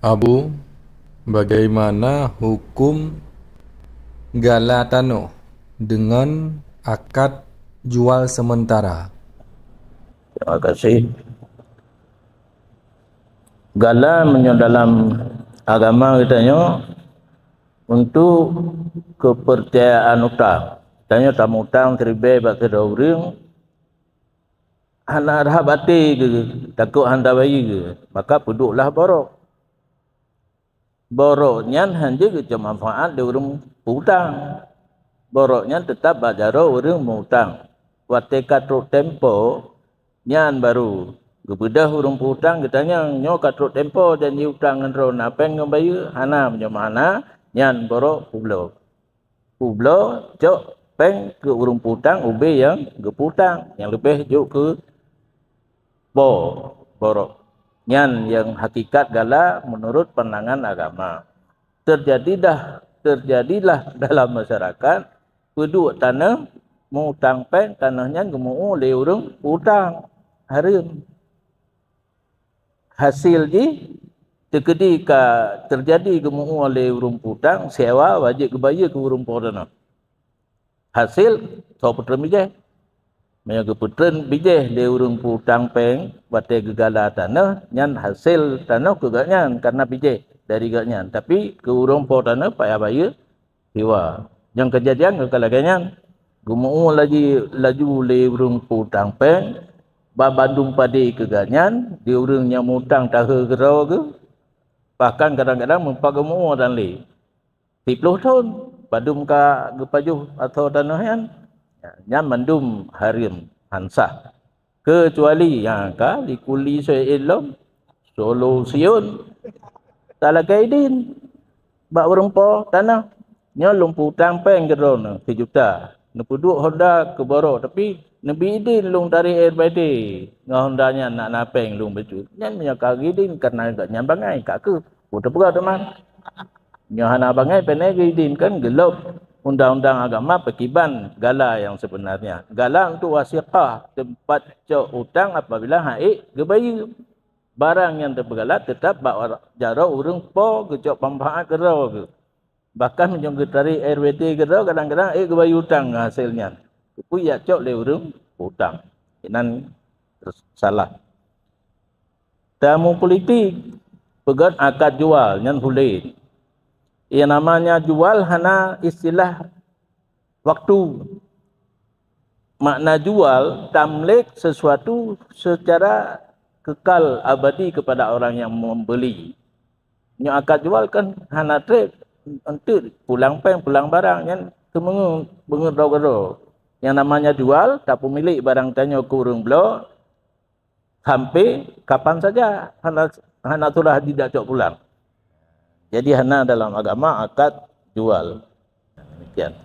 Abu, bagaimana hukum gala tanah dengan akad jual sementara? Terima kasih. Gala dalam agama katanya untuk kepercayaan utang. Katanya tamu utang seribai bak ke orang, hana rahab hati ke, takut handa bayi ke, maka puduklah borok. Boroknya hanya ke manfaat di orang hutang. Boroknya tetap bajaro orang hutang. Wateka truk tempo nyan baru gebedah urung hutang katanya nyo katruk tempo janji hutang ngendro napeng ngembayu hana menyamana nyan borok publo cok peng ke urung hutang ube yang geputang yang lebih juk ke borok nyan yang hakikat gala menurut pandangan agama. Terjadilah dalam masyarakat penduduk tanah mau hutang peng tanahnya gemuk oleh urung hutang harum. Hasil di ketika terjadi gemuk oleh urung hutang sewa wajib kebayar ke urung hutang. Hasil so putera bijih. Maya ke putera bijih le urung hutang peng bate gegala tanah nyan hasil tanah ke gatnyan karena bijih dari gatnyan. Tapi ke urung tanah payah bayar sewa. Yang kejadian ke kalaganyan gemuk laju le urung hutang peng Bandung padi ke ganyan, dia orang yang mutang taha gerau ke, bahkan kadang-kadang mempagemu dan li. 10 tahun, Bandung ka gepajuh atau tanah yan, nyan mandum harim hansah. Kecuali yang ka likuli saya ilom, solusiun, talakaidin, bak berempo tanah, nyan lumpu hutang peng gerau na, 1 juta. Nepuduk Honda ke borok tapi Nabi idin lung dari air badi ngah Hondanya nak napeng lung betul nyan nya kagidin karena gak nyambangai kak ke putar pura teman nya hana bangai penai idin kan gelap undang-undang agama pekiban gala yang sebenarnya gala untuk wasiqah tempat cok utang apabila haik gebayi barang yang terbergala tetap bak jaro urung po ke cok manfaat gerau ke bahkan menjangkut dari RWT gerau kadang-kadang gebayi hutang hasilnya itu ya cok le urung hutang. Inan salah. Tamu politik pegat akad jual nyan boleh. Yang namanya jual hana istilah waktu. Makna jual tamlik sesuatu secara kekal abadi kepada orang yang membeli. Yang akad jual kan hana trade untuk pulang barang yang kemengu bengerau-gerau. Yang namanya jual, tak pemilik barang tanya kurung blok sampai kapan saja hana sudah tidak cok pulang. Jadi hana dalam agama akad jual. Demikian.